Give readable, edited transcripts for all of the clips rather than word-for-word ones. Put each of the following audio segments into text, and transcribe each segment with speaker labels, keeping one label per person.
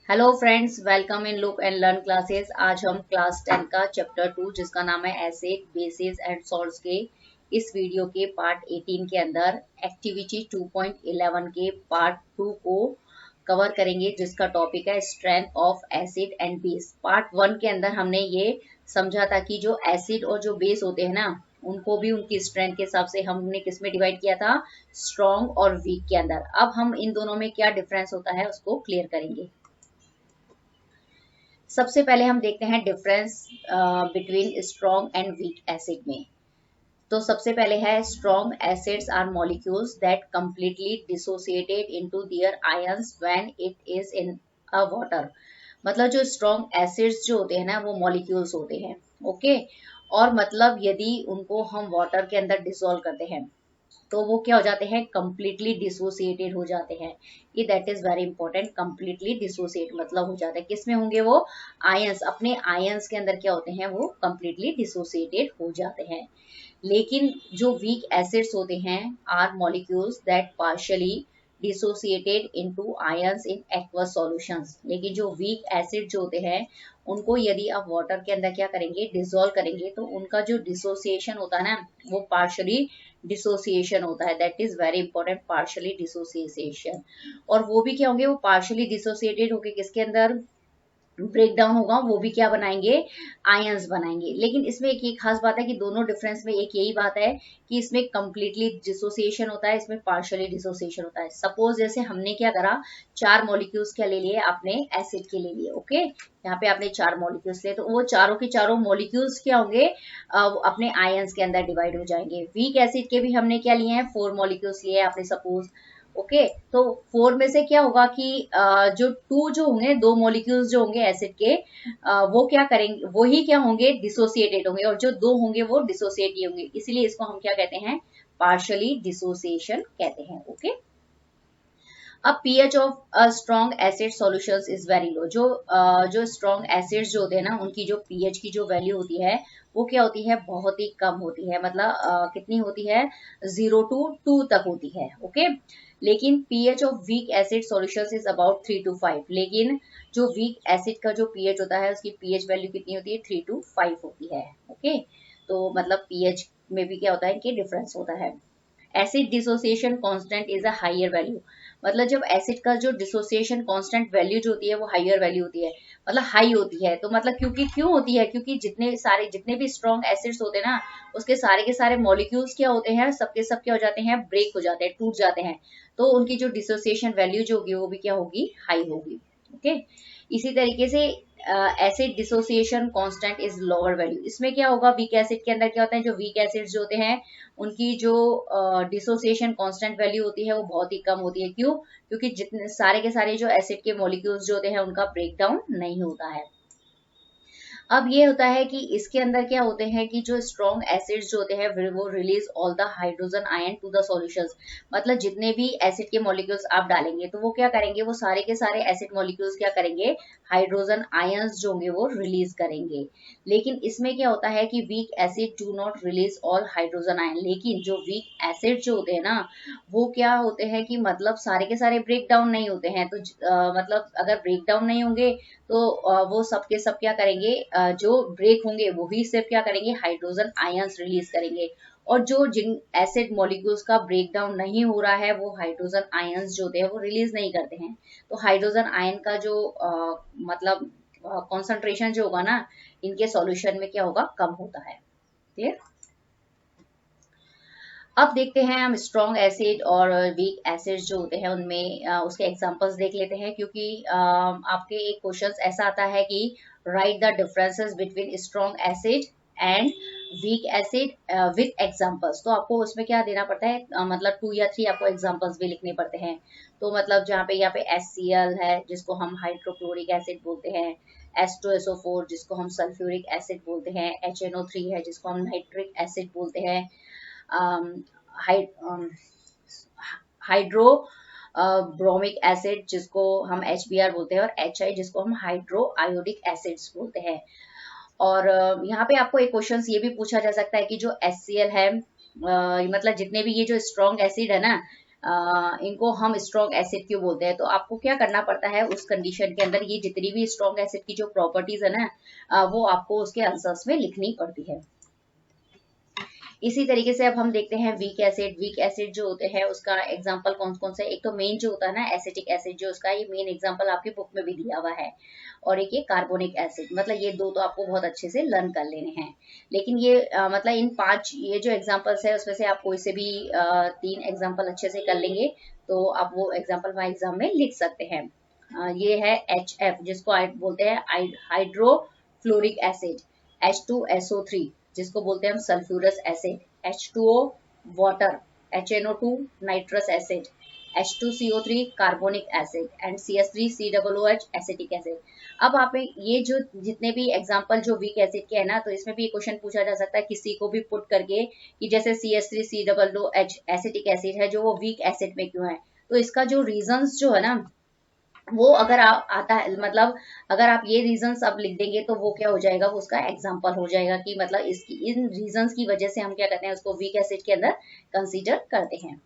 Speaker 1: Hello friends, welcome in look and learn classes. आज हम class 10 का चैप्टर 2 जिसका नाम है एसिड बेसिस एंड सॉल्ट्स के इस वीडियो के पार्ट 18 के अंदर एक्टिविटी 2.11 के पार्ट 2 को कवर करेंगे, जिसका टॉपिक है strength of acid and base. Part 1 के अंदर हमने ये समझा था कि जो एसिड और जो बेस होते हैं ना, उनको भी उनकी स्ट्रेंथ के हिसाब से हमने किसमें डिवाइड किया था, स्ट्रॉन्ग और वीक के अंदर। अब हम इन दोनों में क्या डिफरेंस होता है उसको क्लियर करेंगे। सबसे पहले हम देखते हैं difference between strong and weak acid में। तो सबसे पहले है strong acids are molecules that completely dissociated into their ions when it is in a water. मतलब जो स्ट्रॉन्ग एसिड्स जो होते हैं ना, वो मॉलिक्यूल्स होते हैं। ओके। और मतलब यदि उनको हम वाटर के अंदर डिसॉल्व करते हैं तो वो क्या हो जाते हैं, कंप्लीटली डिसोसिएटेड हो जाते हैं। ये that is very important. Completely dissociate मतलब हो जाता है किसमें होंगे वो, आयंस। अपने आयंस के अंदर क्या होते हैं, वो कंप्लीटली डिसोसिएटेड हो जाते हैं। लेकिन जो वीक एसिड्स होते हैं are molecules that partially dissociated into ions in aqueous solutions. लेकिन जो वीक एसिड जो होते हैं उनको यदि आप वाटर के अंदर क्या करेंगे, डिसॉल्व करेंगे, तो उनका जो डिसोसिएशन होता है ना, वो पार्शियली डिसोसिएशन होता है। That is very important, partially dissociation. और वो भी क्या होंगे, वो पार्शियली डिसोसिएटेड होके किसके अंदर ब्रेक डाउन होगा, वो भी क्या बनाएंगे, आयंस बनाएंगे। लेकिन इसमें एक ये खास बात है कि दोनों डिफरेंस में एक यही बात है कि इसमें कंप्लीटली डिसोसिएशन होता है, इसमें पार्शियली डिसोसिएशन होता है। सपोज जैसे हमने क्या करा, चार मॉलिक्यूल्स क्या ले लिए, आपने एसिड के ले लिए। ओके, यहाँ पे आपने चार मॉलिक्यूल्स लिए, तो वो चारों के चारों मॉलिक्यूल्स क्या होंगे, अपने आयंस के अंदर डिवाइड हो जाएंगे। वीक एसिड के भी हमने क्या लिए हैं, फोर मॉलिक्यूल्स लिए आपने सपोज। ओके, तो फोर में से क्या होगा कि जो टू जो होंगे, दो मॉलिक्यूल्स जो होंगे एसिड के, वो क्या करेंगे, वो ही क्या होंगे, डिसोसिएटेड होंगे। और जो दो होंगे वो डिसोसिएट ही होंगे, इसीलिए इसको हम क्या कहते हैं, पार्शियली डिसोसिएशन कहते हैं। ओके। अब pH of strong acid solutions is very low. जो स्ट्रॉन्ग एसिड्स जो होते हैं ना, उनकी जो पीएच की जो वैल्यू होती है वो क्या होती है, बहुत ही कम होती है। मतलब कितनी होती है, 0 to 2 तक होती है। ओके। लेकिन pH of weak acid solutions is about 3 to 5। लेकिन जो वीक एसिड का जो पीएच होता है, उसकी पीएच वैल्यू कितनी होती है, 3 to 5 होती है। ओके। तो मतलब पीएच में भी क्या होता है कि डिफरेंस होता है। Acid dissociation constant is a higher value. मतलब जब एसिड का जो डिसोसिएशन कांस्टेंट वैल्यू जो होती है वो हायर वैल्यू होती है, मतलब हाई होती है। तो मतलब क्योंकि क्यों होती है, क्योंकि जितने भी स्ट्रॉन्ग एसिड्स होते हैं ना, उसके सारे के सारे मॉलिक्यूल्स क्या होते हैं, सबके सब क्या हो जाते हैं, ब्रेक हो जाते हैं, टूट जाते हैं। तो उनकी जो डिसोसिएशन वैल्यू जो होगी वो भी क्या होगी, हाई होगी। ओके। इसी तरीके से acid dissociation constant is lower value. इसमें क्या होगा, वीक एसिड के अंदर क्या होता है, जो वीक एसिड्स जो होते हैं उनकी जो डिसोसिएशन कांस्टेंट वैल्यू होती है वो बहुत ही कम होती है। क्यों, क्योंकि जितने सारे के सारे जो एसिड के मॉलिक्यूल्स जो होते हैं उनका ब्रेकडाउन नहीं होता है। अब ये होता है कि इसके अंदर क्या होते हैं कि जो स्ट्रॉन्ग एसिड्स जो होते हैं वो release all the hydrogen ion to the solutions. मतलब जितने भी एसिड के मॉलिक्यूल्स आप डालेंगे तो वो क्या करेंगे, वो सारे के सारे एसिड मॉलिक्यूल्स क्या करेंगे, हाइड्रोजन आयंस जो होंगे वो रिलीज करेंगे। लेकिन इसमें क्या होता है कि weak acid do not release all hydrogen ion. लेकिन जो वीक एसिड जो होते हैं ना, वो क्या होते हैं कि मतलब सारे के सारे ब्रेक डाउन नहीं होते हैं। तो मतलब अगर ब्रेक डाउन नहीं होंगे तो वो सब के सब क्या करेंगे, जो ब्रेक होंगे वो ही सिर्फ क्या करेंगे, हाइड्रोजन आयंस रिलीज करेंगे। और जो जिन एसिड मॉलिक्यूल्स का ब्रेक डाउन नहीं हो रहा है वो हाइड्रोजन आयंस जो होते हैं वो रिलीज नहीं करते हैं। तो हाइड्रोजन आयन का जो मतलब कॉन्सेंट्रेशन जो होगा ना, इनके सॉल्यूशन में क्या होगा, कम होता है। क्लियर। अब देखते हैं हम स्ट्रॉन्ग एसिड और वीक एसिड जो होते हैं उनमें उसके एग्जांपल्स देख लेते हैं। क्योंकि आपके एक क्वेश्चन ऐसा आता है कि right the differences between strong acid and weak acid with examples. तो आपको उसमें क्या देना पड़ता है, मतलब 2 या 3 आपको एग्जांपल्स भी लिखने पड़ते हैं। तो मतलब जहाँ पे यहाँ पे HCl है जिसको हम हाइड्रोक्लोरिक एसिड बोलते हैं, H2SO4 जिसको हम सल्फ्यूरिक एसिड बोलते हैं, HNO3 है जिसको हम नाइट्रिक एसिड बोलते हैं, हाइड्रो ब्रोमिक एसिड जिसको हम HBr बोलते हैं, और HI जिसको हम हाइड्रो आयोडिक एसिड्स बोलते हैं। और यहाँ पे आपको एक क्वेश्चन ये भी पूछा जा सकता है कि जो HCl है, मतलब जितने भी ये जो स्ट्रॉन्ग एसिड है ना, इनको हम स्ट्रॉन्ग एसिड क्यों बोलते हैं। तो आपको क्या करना पड़ता है उस कंडीशन के अंदर, ये जितनी भी स्ट्रॉन्ग एसिड की जो प्रॉपर्टीज है ना, वो आपको उसके आंसर्स में लिखनी पड़ती है। इसी तरीके से अब हम देखते हैं वीक एसिड। वीक एसिड जो होते हैं उसका एग्जांपल कौन कौन से, एक तो मेन जो होता है ना एसिटिक एसिड, जो उसका ये मेन एग्जांपल आपकी बुक में भी दिया हुआ है, और एक ये कार्बोनिक एसिड। मतलब ये दो तो आपको बहुत अच्छे से लर्न कर लेने हैं। लेकिन ये मतलब इन 5 ये जो एग्जांपल्स है उसमें से आप कोई से भी 3 एग्जांपल अच्छे से कर लेंगे तो आप वो एग्जाम्पल वहाँ एग्जाम में लिख सकते हैं। ये है HF, जिसको बोलते हैं हाइड्रोफ्लोरिक एसिड। H2SO3, जिसको बोलते हैं हम sulphurous acid. H2O water, HNO2 nitrous acid, H2CO3 carbonic acid, and CH3COOH acetic acid. अब आप ये जो जितने भी एग्जांपल जो वीक एसिड के है ना, तो इसमें भी एक क्वेश्चन पूछा जा सकता है किसी को भी पुट करके कि जैसे CH3COOH एसिटिक एसिड है, जो वो वीक एसिड में क्यों है। तो इसका जो रीजंस जो है ना, वो अगर आता है, मतलब अगर आप ये रीजंस अब लिख देंगे तो वो क्या हो जाएगा, वो उसका एग्जांपल हो जाएगा कि मतलब इसकी इन रीजंस की वजह से हम क्या करते हैं, उसको वीक एसिड के अंदर कंसीडर करते हैं।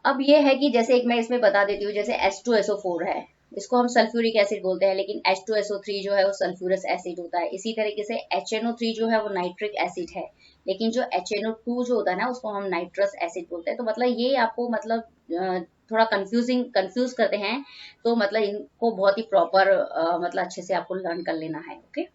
Speaker 1: अब ये है कि जैसे एक मैं इसमें बता देती हूँ, जैसे H2SO4 है, इसको हम सल्फ्यूरिक एसिड बोलते हैं, लेकिन H2SO3 जो है वो सल्फ्यूरस एसिड होता है। इसी तरीके से HNO3 जो है वो नाइट्रिक एसिड है, लेकिन जो HNO2 जो होता है ना, उसको हम नाइट्रस एसिड बोलते हैं। तो मतलब ये आपको मतलब थोड़ा कंफ्यूज करते हैं, तो मतलब इनको बहुत ही प्रॉपर मतलब अच्छे से आपको लर्न कर लेना है। ओके,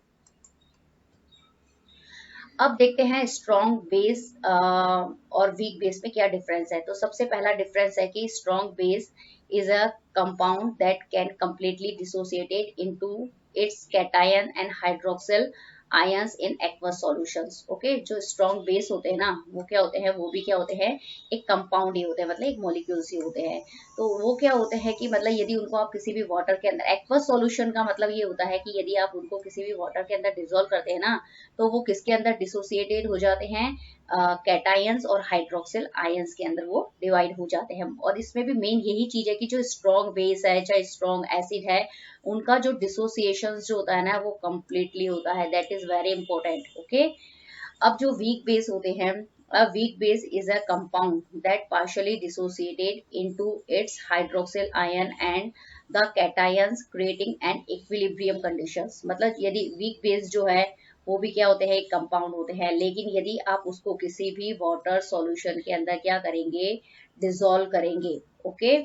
Speaker 1: अब देखते हैं स्ट्रॉन्ग बेस और वीक बेस में क्या डिफरेंस है। तो सबसे पहला डिफरेंस है कि strong base is a compound that can completely dissociated into its cation and hydroxyl ions in aqueous solutions. Okay, जो स्ट्रॉन्ग बेस होते हैं ना, वो क्या होते हैं, वो भी क्या होते हैं, एक कंपाउंड ही होते हैं, मतलब एक मॉलिक्यूल्स ही होते हैं। तो वो क्या होते हैं कि मतलब यदि उनको आप किसी भी वाटर के अंदर, एक्वस सॉल्यूशन का मतलब ये होता है कि यदि आप उनको किसी भी वाटर के अंदर डिसॉल्व करते हैं ना, तो वो किसके अंदर डिसोसिएटेड हो जाते हैं, कैटायंस और हाइड्रोक्सिल आयंस के अंदर वो डिवाइड हो जाते हैं। और इसमें भी मेन यही चीज है कि जो स्ट्रॉन्ग बेस है चाहे स्ट्रॉन्ग एसिड है, उनका जो डिसोसिएशन जो होता है ना, वो कंप्लीटली होता है। That is very important. Okay, अब जो वीक बेस होते हैं, a weak base is a compound that partially dissociated into its hydroxyl ion and the cations creating an equilibrium conditions। मतलब यदि weak base जो है वो भी क्या होते हैं, एक कंपाउंड होते हैं, लेकिन यदि आप उसको किसी भी वाटर सॉल्यूशन के अंदर क्या करेंगे, डिसॉल्व करेंगे, ओके,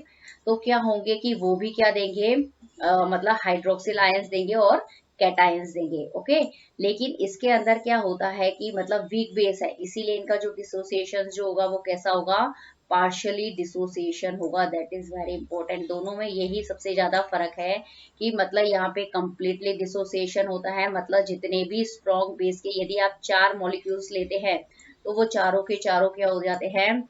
Speaker 1: तो क्या होंगे कि वो भी क्या देंगे, मतलब हाइड्रोक्सिल आयंस देंगे और कैटायंस देंगे। ओके, लेकिन इसके अंदर क्या होता है कि मतलब वीक बेस है, इसीलिए इनका जो डिसोसिएशन जो होगा वो कैसा होगा, पार्शियली डिसोसिएशन होगा। That is very important. दोनों में यही सबसे ज्यादा फर्क है कि मतलब यहाँ पे कंप्लीटली डिसोसिएशन होता है, मतलब जितने भी स्ट्रॉन्ग बेस के यदि आप 4 मॉलिक्यूल्स लेते हैं तो वो चारों के चारों क्या हो जाते हैं,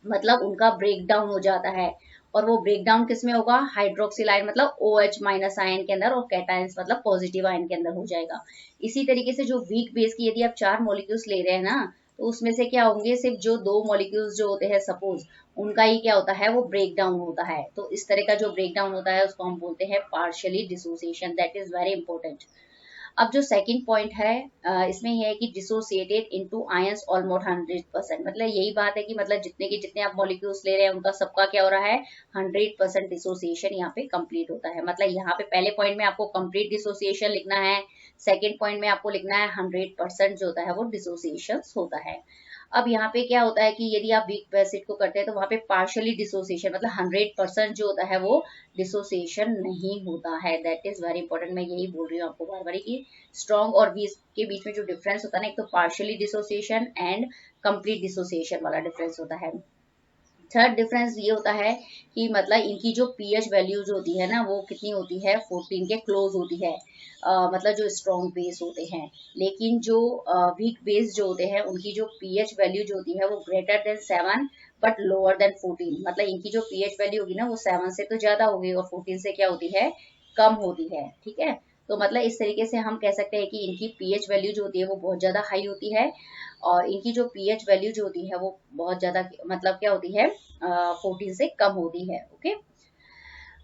Speaker 1: मतलब उनका ब्रेक डाउन हो जाता है। और वो ब्रेक डाउन किस में होगा, हाइड्रोक्सिल आयन मतलब OH माइनस आयन के अंदर, और कैटायंस मतलब पॉजिटिव आयन के अंदर हो जाएगा। इसी तरीके से जो वीक बेस की यदि आप 4 मॉलिक्यूल्स ले रहे हैं ना, तो उसमें से क्या होंगे, सिर्फ जो 2 मॉलिक्यूल्स जो होते हैं सपोज, उनका ही क्या होता है, वो ब्रेक डाउन होता है। तो इस तरह का जो ब्रेक डाउन होता है उसको हम बोलते हैं partially dissociation. That is very important. अब जो सेकंड पॉइंट है, इसमें यह है कि डिसोसिएटेड इनटू आयंस ऑलमोस्ट 100%। मतलब यही बात है कि मतलब जितने के जितने आप मॉलिक्यूल्स ले रहे हैं उनका सबका क्या हो रहा है, 100% डिसोसिएशन यहाँ पे कंप्लीट होता है। मतलब यहाँ पे पहले पॉइंट में आपको कंप्लीट डिसोसिएशन लिखना है, सेकेंड पॉइंट में आपको लिखना है 100% जो होता है वो डिसोसिएशन होता है। अब यहाँ पे क्या होता है कि यदि आप वीक एसिड को करते हैं तो वहां पे पार्शियली डिसोसिएशन, मतलब 100% जो होता है वो डिसोसिएशन नहीं होता है। That is very important. मैं यही बोल रही हूँ आपको बार बार कि स्ट्रॉन्ग और वीक के बीच में जो डिफरेंस होता है ना, एक तो partially dissociation and complete dissociation वाला डिफरेंस होता है। थर्ड डिफरेंस ये होता है कि मतलब इनकी जो पीएच वैल्यूज होती है ना, वो कितनी होती है, 14 के क्लोज होती है, मतलब जो स्ट्रॉन्ग बेस होते हैं। लेकिन जो वीक बेस जो होते हैं उनकी जो पीएच वैल्यू जो होती है वो greater than 7 but lower than 14। मतलब इनकी जो पीएच वैल्यू होगी ना वो 7 से तो ज्यादा होगी और 14 से क्या होती है, कम होती है। ठीक है, तो मतलब इस तरीके से हम कह सकते हैं कि इनकी पीएच वैल्यू जो होती है वो बहुत ज्यादा हाई होती है, और इनकी जो पीएच वैल्यू जो होती है वो बहुत ज्यादा मतलब क्या होती है, 14 से कम होती है। ओके,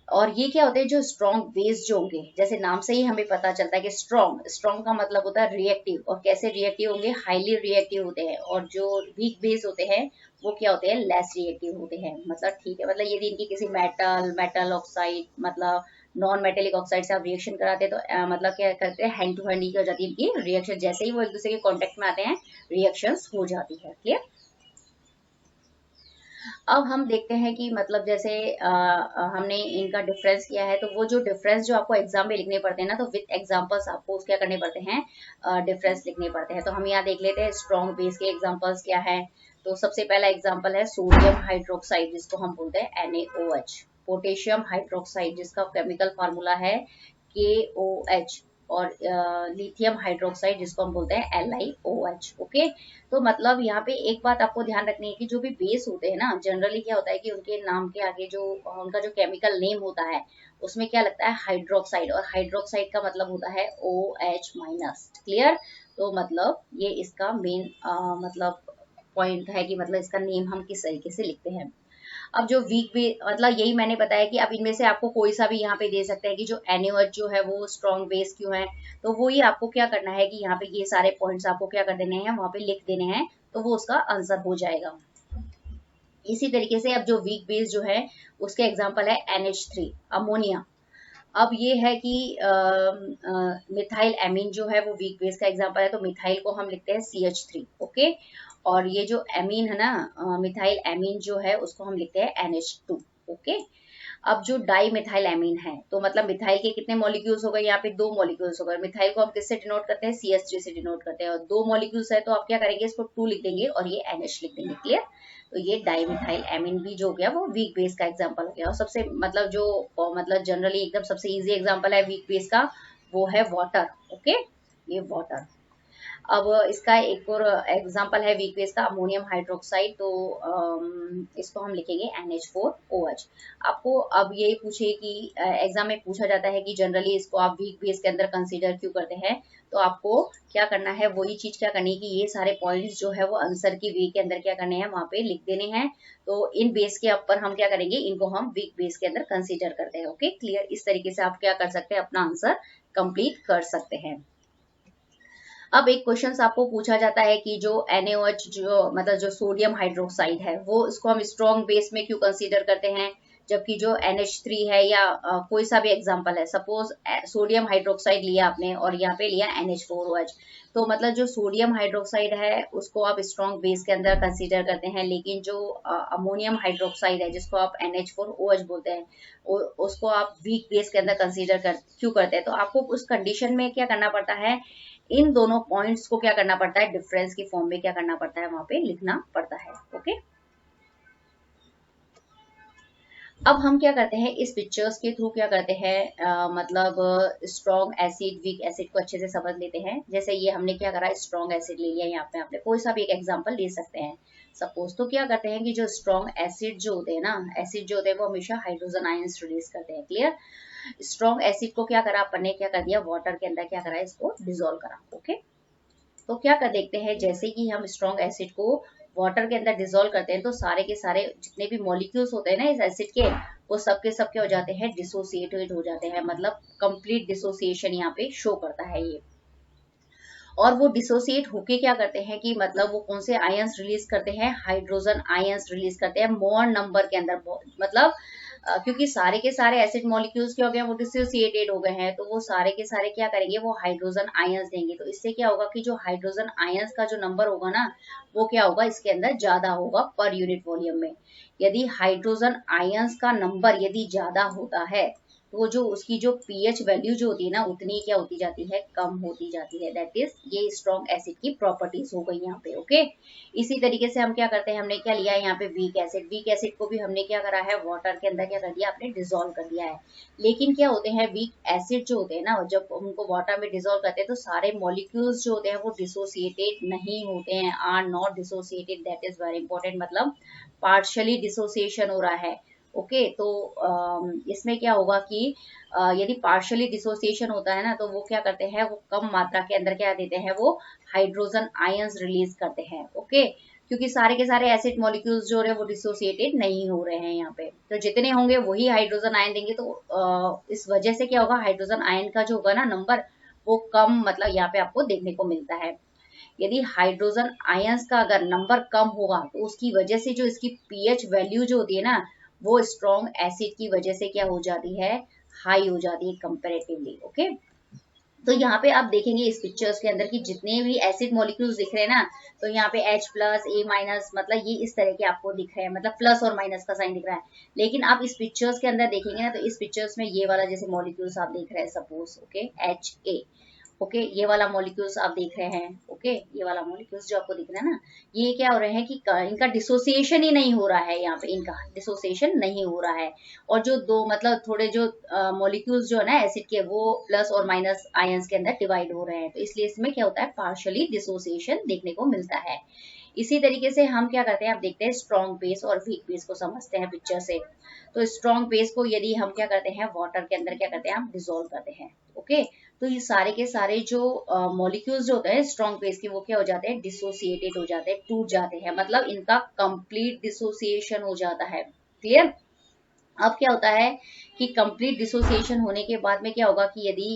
Speaker 1: और ये क्या होते हैं, जो स्ट्रॉन्ग बेस जो होंगे, जैसे नाम से ही हमें पता चलता है कि स्ट्रॉन्ग, स्ट्रॉन्ग का मतलब होता है रिएक्टिव, और कैसे रिएक्टिव होंगे, हाईली रिएक्टिव होते हैं। और जो वीक बेस होते हैं वो क्या होते हैं, लेस रिएक्टिव होते हैं। मतलब ठीक है, मतलब यदि इनकी किसी मेटल ऑक्साइड मतलब नॉन मेटेलिक ऑक्साइड से आप रिएक्शन कराते हैं तो मतलब क्या करते हैं, हैंड टू हैंड ही हो जाती है इनकी रिएक्शन, जैसे ही वो एक दूसरे के कांटेक्ट में आते हैं रिएक्शंस हो जाती है। क्लियर। अब हम देखते हैं कि मतलब जैसे हमने इनका डिफरेंस किया है, तो वो जो डिफरेंस जो आपको एग्जाम में लिखने पड़ते हैं ना, तो विद एग्जांपल्स आपको क्या करने पड़ते हैं, डिफरेंस लिखने पड़ते हैं। तो हम यहाँ देख लेते हैं स्ट्रॉन्ग बेस के एग्जांपल्स क्या है। तो सबसे पहला एग्जांपल है सोडियम हाइड्रोक्साइड, जिसको हम बोलते हैं NaOH। पोटेशियम हाइड्रोक्साइड, जिसका केमिकल फार्मूला है KOH। और लिथियम हाइड्रोक्साइड, जिसको हम बोलते हैं LiOH। ओके। तो मतलब यहाँ पे एक बात आपको ध्यान रखनी है कि जो भी बेस होते हैं ना, जनरली क्या होता है कि उनके नाम के आगे जो उनका जो केमिकल नेम होता है उसमें क्या लगता है, हाइड्रोक्साइड। और हाइड्रोक्साइड का मतलब होता है OH माइनस। क्लियर। तो मतलब ये इसका मेन मतलब पॉइंट है कि मतलब इसका नेम हम किस तरीके से लिखते हैं। अब जो वीक भी मतलब यही मैंने बताया कि अब इनमें से आपको कोई सा भी यहाँ पे दे सकते हैं कि जो NaOH जो है वो स्ट्रॉन्ग बेस क्यों है, तो वो ही आपको क्या करना है कि यहाँ पे ये सारे पॉइंट्स आपको क्या कर देने हैं, वहां पे लिख देने हैं, तो वो उसका आंसर हो जाएगा। इसी तरीके से अब जो वीक बेस जो है उसके एग्जाम्पल है NH3 अमोनिया। अब ये है कि मिथाइल एमीन जो है वो वीक बेस का एग्जांपल है, तो मिथाइल को हम लिखते हैं CH3। ओके। और ये जो एमीन है ना, मिथाइल एमीन जो है उसको हम लिखते हैं NH2। ओके। अब जो डाई मिथाइल एमीन है, तो मतलब मिथाइल के कितने मॉलिक्यूल्स हो गए, यहाँ पे 2 मॉलिक्यूल्स हो गए। मिथाइल को हम किससे डिनोट करते हैं, CH3 से डिनोट करते हैं। और 2 मॉलिक्यूल्स है तो आप क्या करेंगे, इसको 2 लिख देंगे और ये NH लिख देंगे। क्लियर। तो ये डाई मिथाइल एमीन भी जो हो गया वो वीक बेस का एग्जांपल हो गया। और सबसे मतलब जो मतलब जनरली एकदम सबसे इजी एग्जांपल है वीक बेस का, वो है वाटर। ओके। ये वाटर। अब इसका एक और एग्जांपल है वीक बेस का अमोनियम हाइड्रोक्साइड, तो इसको हम लिखेंगे NH4OH। आपको अब ये पूछे कि एग्जाम में पूछा जाता है कि जनरली इसको आप वीक बेस के अंदर कंसीडर क्यों करते हैं, तो आपको क्या करना है, वही चीज क्या करनी है कि ये सारे पॉइंट्स जो है वो आंसर की वे के अंदर क्या करने हैं, वहां पे लिख देने हैं। तो इन बेस के ऊपर हम क्या करेंगे, इनको हम वीक बेस के अंदर कंसीडर करते हैं। ओके। क्लियर। इस तरीके से आप क्या कर सकते हैं, अपना आंसर कंप्लीट कर सकते हैं। अब एक क्वेश्चन आपको पूछा जाता है कि जो NaOH जो मतलब जो सोडियम हाइड्रोक्साइड है, वो इसको हम स्ट्रॉन्ग बेस में क्यों कंसीडर करते हैं, जबकि जो NH3 है या कोई सा भी एग्जांपल है, सपोज सोडियम हाइड्रोक्साइड लिया आपने और यहाँ पे लिया NH4OH, तो मतलब जो सोडियम हाइड्रोक्साइड है उसको आप स्ट्रॉन्ग बेस के अंदर कंसीडर करते हैं, लेकिन जो अमोनियम हाइड्रोक्साइड है जिसको आप NH4OH बोलते हैं, उसको आप वीक बेस के अंदर कंसीडर क्यों करते हैं। तो आपको उस कंडीशन में क्या करना पड़ता है, इन दोनों पॉइंट्स को क्या करना पड़ता है, डिफरेंस की फॉर्म में क्या करना पड़ता है, वहां पे लिखना पड़ता है। ओके। अब हम क्या करते हैं, इस पिक्चर्स के थ्रू क्या करते हैं, मतलब स्ट्रॉन्ग एसिड वीक एसिड को अच्छे से समझ लेते हैं। जैसे ये हमने क्या करा, स्ट्रॉन्ग एसिड ले लिया, यहाँ पे आपने कोई सा भी एक एग्जांपल ले सकते हैं सपोज। तो क्या करते हैं कि जो स्ट्रॉन्ग एसिड जो होते हैं ना, एसिड जो होते हैं वो हमेशा हाइड्रोजन आयंस रिलीज करते हैं। क्लियर। स्ट्रॉन्ग एसिड को क्या करा अपन ने, क्या कर दिया, वाटर के अंदर क्या करा, इसको डिजोल्व करा। ओके। तो क्या कर देखते हैं, जैसे कि हम स्ट्रॉन्ग एसिड को वाटर के अंदर डिसॉल्व करते हैं, तो सारे के सारे जितने भी मॉलिक्यूल्स होते हैं ना इस एसिड के, वो सबके सब क्या हो जाते हैं, डिसोसिएटेड हो जाते हैं। मतलब कंप्लीट डिसोसिएशन यहाँ पे शो करता है ये। और वो डिसोसिएट होके क्या करते हैं कि मतलब वो कौन से आयंस रिलीज करते हैं, हाइड्रोजन आयंस रिलीज करते हैं मोर नंबर के अंदर। मतलब क्योंकि सारे के सारे एसिड मॉलिक्यूल्स क्या हो गए, वो डिसोसिएटेड हो गए हैं, तो वो सारे के सारे क्या करेंगे, वो हाइड्रोजन आयंस देंगे। तो इससे क्या होगा कि जो हाइड्रोजन आयंस का जो नंबर होगा ना, वो क्या होगा, इसके अंदर ज्यादा होगा पर यूनिट वॉल्यूम में। यदि हाइड्रोजन आयंस का नंबर यदि ज्यादा होता है, तो जो उसकी जो पीएच वैल्यू जो होती है ना, उतनी क्या होती जाती है, कम होती जाती है। दैट इज ये स्ट्रॉन्ग एसिड की प्रॉपर्टीज हो गई यहाँ पे। ओके। इसी तरीके से हम क्या करते हैं, हमने क्या लिया है यहाँ पे, वीक एसिड। वीक एसिड को भी हमने क्या करा है, वाटर के अंदर क्या कर दिया, आपने डिजोल्व कर दिया है। लेकिन क्या होते हैं, वीक एसिड जो होते हैं ना, जब उनको वाटर में डिजोल्व करते हैं तो सारे मॉलिक्यूल्स जो होते हैं वो डिसोसिएटेड नहीं होते हैं, are not dissociated. That is very important. मतलब पार्शियली डिसोसिएशन हो रहा है। ओके। तो इसमें क्या होगा कि यदि पार्शियली डिसोसिएशन होता है ना, तो वो क्या करते हैं, वो कम मात्रा के अंदर क्या देते हैं, वो हाइड्रोजन आयंस रिलीज करते हैं। ओके। क्योंकि सारे के सारे एसिड मॉलिक्यूल्स जो रहे वो डिसोसिएटेड नहीं हो रहे हैं यहाँ पे, तो जितने होंगे वही हाइड्रोजन आयन देंगे। तो इस वजह से क्या होगा, हाइड्रोजन आयन का जो होगा ना नंबर, वो कम मतलब यहाँ पे आपको देखने को मिलता है। यदि हाइड्रोजन आयंस का अगर नंबर कम होगा तो उसकी वजह से जो इसकी पीएच वैल्यू जो होती है ना, वो स्ट्रॉन्ग एसिड की वजह से क्या हो जाती है, हाई हो जाती है कंपेरेटिवली। ओके, तो यहाँ पे आप देखेंगे इस पिक्चर्स के अंदर कि जितने भी एसिड मॉलिक्यूल्स दिख रहे हैं ना, तो यहाँ पे H प्लस A माइनस, मतलब ये इस तरह के आपको दिख रहे हैं, मतलब प्लस और माइनस का साइन दिख रहा है। लेकिन आप इस पिक्चर्स के अंदर देखेंगे ना, तो इस पिक्चर्स में ये वाला जैसे मॉलिक्यूल्स आप देख रहे हैं, सपोज ओके HA, ओके ये वाला मॉलिक्यूल्स आप देख रहे हैं, ओके ये वाला मॉलिक्यूल्स जो आपको दिख रहा है ना, ये क्या हो रहे हैं कि इनका डिसोसिएशन ही नहीं हो रहा है, यहाँ पे इनका डिसोसिएशन नहीं हो रहा है। और जो दो मतलब थोड़े जो मॉलिक्यूल्स जो है ना एसिड के, वो प्लस और माइनस आयंस के अंदर डिवाइड हो रहे हैं, तो इसलिए इसमें क्या होता है, पार्शियली डिसोसिएशन देखने को मिलता है। इसी तरीके से हम क्या करते हैं, आप देखते हैं स्ट्रॉन्ग बेस और वीक बेस को समझते हैं पिक्चर से। तो स्ट्रॉन्ग बेस को यदि हम क्या करते हैं, वाटर के अंदर क्या करते हैं, हम डिसोल्व करते हैं। ओके, तो ये सारे के सारे जो मॉलिक्यूल्स जो होते हैं स्ट्रॉन्ग बेस के, वो क्या हो जाते हैं, डिसोसिएटेड हो जाते हैं, टूट जाते हैं, मतलब इनका कंप्लीट डिसोसिएशन हो जाता है। क्लियर? अब क्या होता है कि कंप्लीट डिसोसिएशन होने के बाद में क्या होगा कि यदि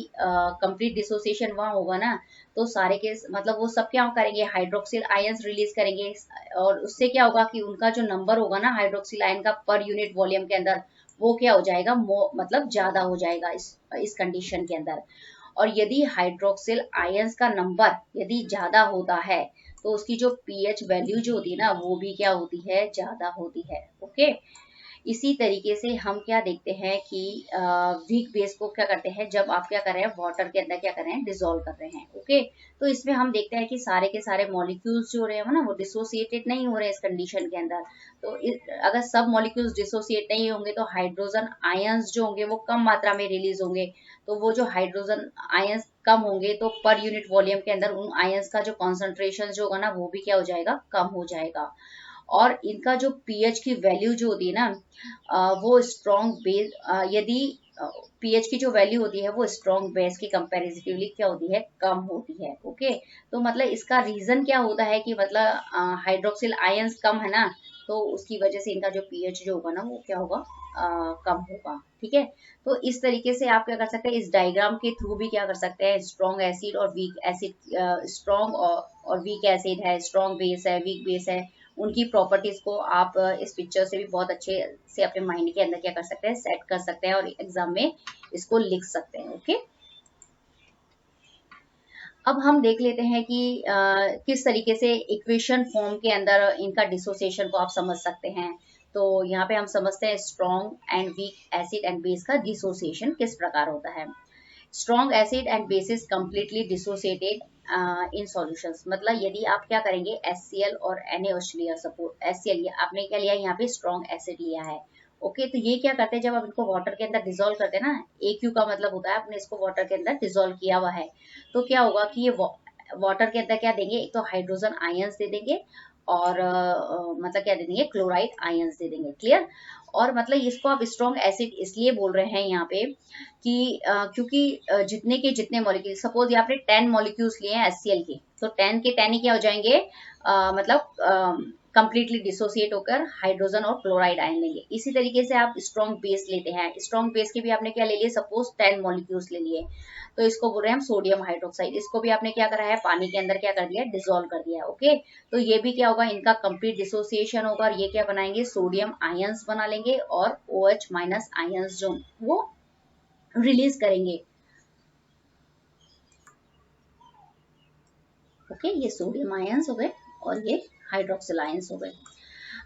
Speaker 1: कंप्लीट डिसोसिएशन वहां होगा ना, तो सारे के मतलब वो सब क्या करेंगे, हाइड्रोक्सिल आयंस रिलीज करेंगे, और उससे क्या होगा कि उनका जो नंबर होगा ना हाइड्रोक्सिल आयन का पर यूनिट वॉल्यूम के अंदर, वो क्या हो जाएगा, मतलब ज्यादा हो जाएगा इस कंडीशन के अंदर। और यदि हाइड्रोक्सिल आयंस का नंबर यदि ज्यादा होता है, तो उसकी जो पीएच वैल्यू जो होती है ना, वो भी क्या होती है, ज्यादा होती है। ओके, इसी तरीके से हम क्या देखते हैं कि वीक बेस को क्या करते हैं, जब आप क्या कर रहे हैं, वाटर के अंदर क्या कर रहे हैं, डिसॉल्व कर रहे हैं। ओके, तो इसमें हम देखते हैं कि सारे के सारे मॉलिक्यूल्स जो रहे हैं ना, वो डिसोसिएटेड नहीं हो रहे इस कंडीशन के अंदर। तो अगर सब मॉलिक्यूल्स डिसोसिएट नहीं होंगे, तो हाइड्रोजन आयंस जो होंगे वो कम मात्रा में रिलीज होंगे। तो वो जो हाइड्रोजन आयंस कम होंगे, तो पर यूनिट वॉल्यूम के अंदर उन आयंस का जो कॉन्सेंट्रेशन जो होगा ना, वो भी क्या हो जाएगा, कम हो जाएगा। और इनका जो पीएच की वैल्यू जो होती है ना, वो स्ट्रॉन्ग बेस, यदि पीएच की जो वैल्यू होती है वो स्ट्रॉन्ग बेस की कंपैरेटिवली क्या होती है, कम होती है। ओके, तो मतलब इसका रीजन क्या होता है कि मतलब हाइड्रोक्सिल आयंस कम है ना, तो उसकी वजह से इनका जो पीएच जो होगा ना, वो क्या होगा, कम होगा। ठीक है, तो इस तरीके से आप क्या कर सकते हैं, इस डायग्राम के थ्रू भी क्या कर सकते हैं, स्ट्रॉन्ग एसिड और वीक एसिड, स्ट्रॉन्ग और वीक एसिड है, स्ट्रॉन्ग बेस है, वीक बेस है, उनकी प्रॉपर्टीज को आप इस पिक्चर से भी बहुत अच्छे से अपने माइंड के अंदर क्या कर सकते हैं, सेट कर सकते हैं, और एग्जाम में इसको लिख सकते हैं। ओके, अब हम देख लेते हैं कि किस तरीके से इक्वेशन फॉर्म के अंदर इनका डिसोसिएशन को आप समझ सकते हैं। तो यहाँ पे हम समझते हैं strong and weak acid and base का डिसोसिएशन किस प्रकार होता है। Strong acid and bases completely dissociated in solutions, मतलब यदि आप क्या करेंगे, HCl और NaOH लिया, सपोज HCl आपने क्या लिया, यहाँ पे स्ट्रॉन्ग एसिड लिया है। ओके, तो ये क्या करते हैं, जब आप इनको वाटर के अंदर डिसॉल्व करते हैं ना, AQ का मतलब होता है आपने इसको वाटर के अंदर डिसॉल्व किया हुआ है, तो क्या होगा कि ये वाटर के अंदर क्या देंगे, एक तो हाइड्रोजन आयंस दे देंगे, और मतलब क्या दे देंगे, क्लोराइड आयंस दे देंगे। क्लियर? और मतलब इसको आप स्ट्रॉन्ग एसिड इसलिए बोल रहे हैं यहाँ पे कि क्योंकि जितने के जितने मॉलिक्यूल, सपोज यहाँ पे 10 मॉलिक्यूल्स लिए हैं HCl के, तो 10 के 10 ही क्या हो जाएंगे, मतलब कंप्लीटली डिसोसिएट होकर हाइड्रोजन और क्लोराइड आयन लेंगे। इसी तरीके से आप स्ट्रॉन्ग बेस लेते हैं, स्ट्रॉन्ग बेस के भी आपने क्या ले लिए, सपोज 10 मॉलिक्यूल्स ले लिए, तो इसको बोल रहे हैं हम सोडियम हाइड्रोक्साइड, इसको भी आपने क्या करा है, पानी के अंदर क्या कर दिया, डिसॉल्व कर दिया। ओके, तो ये भी क्या होगा, इनका कंप्लीट डिसोसिएशन होगा, और ये क्या बनाएंगे, सोडियम आयंस बना लेंगे, और OH माइनस आयंस जो वो रिलीज करेंगे। ओके, ये सोडियम आयंस हो गए, और ये हाइड्रोक्सिल आयंस हो गए।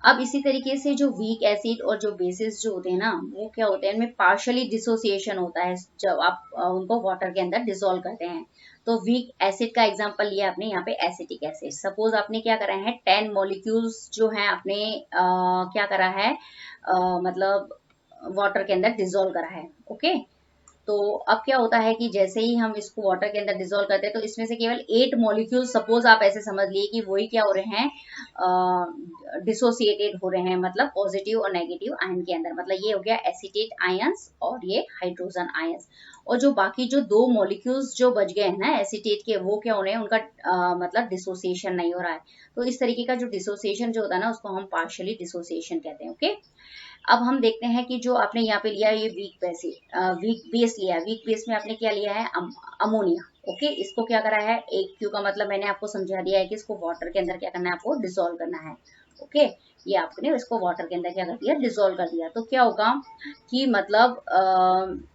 Speaker 1: अब इसी तरीके से जो वीक एसिड और जो बेसिस जो होते हैं ना, वो क्या होते हैं, इनमें पार्शियली डिसोसिएशन होता है जब आप उनको वाटर के अंदर डिसॉल्व करते हैं। तो वीक एसिड का एग्जांपल लिया आपने यहाँ पे एसिटिक एसिड, सपोज आपने क्या करा है, 10 मॉलिक्यूल्स जो हैं आपने क्या करा है, मतलब वाटर के अंदर डिसॉल्व करा है। ओके, तो अब क्या होता है कि जैसे ही हम इसको वाटर के अंदर डिसॉल्व करते हैं, तो इसमें से केवल 8 मॉलिक्यूल, सपोज आप ऐसे समझ लिए कि वही क्या हो रहे हैं, डिसोसिएटेड हो रहे हैं, मतलब पॉजिटिव और नेगेटिव आयन के अंदर, मतलब ये हो गया एसिटेट आयंस और ये हाइड्रोजन आयंस। और जो बाकी जो 2 मॉलिक्यूल्स जो बच गए हैं ना एसिटेट के, वो क्या हो रहे हैं, उनका मतलब डिसोसिएशन नहीं हो रहा है। तो इस तरीके का जो डिसोसिएशन जो होता है ना, उसको हम पार्शियली डिसोसिएशन कहते हैं। ओके, अब हम देखते हैं कि जो आपने यहाँ पे लिया है ये वीक बेस लिया है। वीक बेस में आपने क्या लिया है, अमोनिया। ओके, इसको क्या करा है, एक क्यू का मतलब मैंने आपको समझा दिया है कि इसको वाटर के अंदर क्या करना है, आपको डिसोल्व करना है। ओके, ये आपने इसको वाटर के अंदर क्या कर दिया, डिसोल्व कर दिया। तो क्या होगा कि मतलब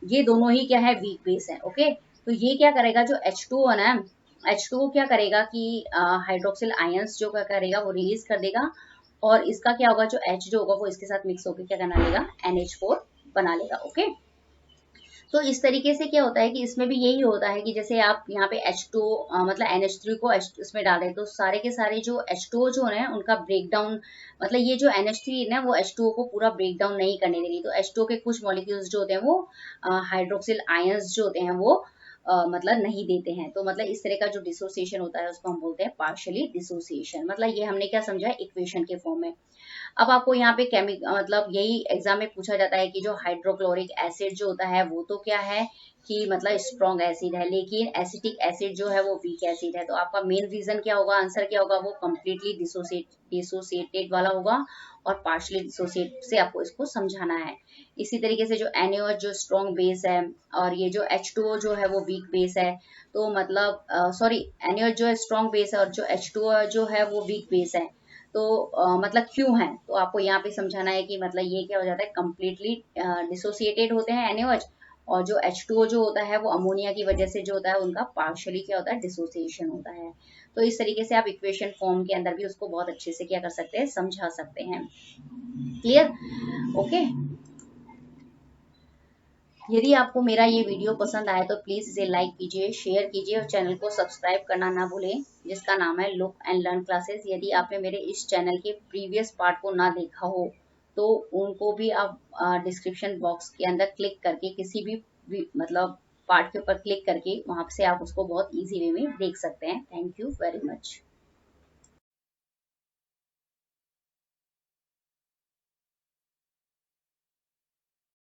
Speaker 1: ये दोनों ही क्या है, वीक बेस है। ओके, तो ये क्या करेगा, जो H2 है ना, H2 क्या करेगा कि हाइड्रोक्सिल आयंस जो क्या करेगा, वो रिलीज कर देगा, और इसका क्या होगा, जो H जो होगा वो इसके साथ मिक्स होकर क्या बना लेगा, NH4 बना लेगा। ओके, तो इस तरीके से क्या होता है कि इसमें भी यही होता है कि जैसे आप यहाँ पे H2 मतलब NH3 को इसमें डाल रहे, तो सारे के सारे जो H2O जो है उनका ब्रेक डाउन, मतलब ये जो NH3 है ना, वो H2O को पूरा ब्रेक डाउन नहीं करने देगी। तो H2O के कुछ मॉलिक्यूल्स जो होते हैं वो हाइड्रोक्सिल आयंस जो होते हैं वो मतलब नहीं देते हैं। तो मतलब इस तरह का जो डिसोसिएशन होता है उसको हम बोलते हैं पार्शियली डिसोसिएशन। मतलब ये हमने क्या समझा, इक्वेशन के फॉर्म में। अब आपको यहाँ पे मतलब यही एग्जाम में पूछा जाता है कि जो हाइड्रोक्लोरिक एसिड जो होता है वो तो क्या है कि मतलब स्ट्रॉन्ग एसिड है, लेकिन एसिटिक एसिड जो है वो वीक एसिड है। तो आपका मेन रीजन क्या होगा, आंसर क्या होगा, वो कम्प्लीटली डिसोसिएटेड वाला होगा, और पार्शियली डिसोसिएट से आपको इसको समझाना है। इसी तरीके से जो NaOH जो स्ट्रॉन्ग बेस है, और ये जो H2O जो है वो वीक बेस है। तो मतलब सॉरी, NaOH जो है स्ट्रॉन्ग बेस है, और जो H2O जो है वो वीक बेस है। तो मतलब क्यों है, तो आपको यहाँ पे समझाना है कि मतलब ये क्या हो जाता है, कम्प्लीटली डिसोसिएटेड होते हैं NaOH, और जो H2O जो होता है वो अमोनिया की वजह से जो होता है उनका पार्शियली क्या होता है, डिसोसिएशन होता है। तो इस तरीके से आप इक्वेशन फॉर्म के अंदर भी उसको बहुत अच्छे से क्या कर सकते हैं, समझा सकते हैं। क्लियर? ओके, यदि आपको मेरा ये वीडियो पसंद आए तो प्लीज इसे लाइक कीजिए, शेयर कीजिए, और चैनल को सब्सक्राइब करना ना भूलें, जिसका नाम है लुक एंड लर्न क्लासेस। यदि आपने मेरे इस चैनल के प्रीवियस पार्ट को ना देखा हो तो उनको भी आप डिस्क्रिप्शन बॉक्स के अंदर क्लिक करके किसी भी मतलब पार्ट के ऊपर क्लिक करके वहां से आप उसको बहुत इजी वे में देख सकते हैं। Thank you very much.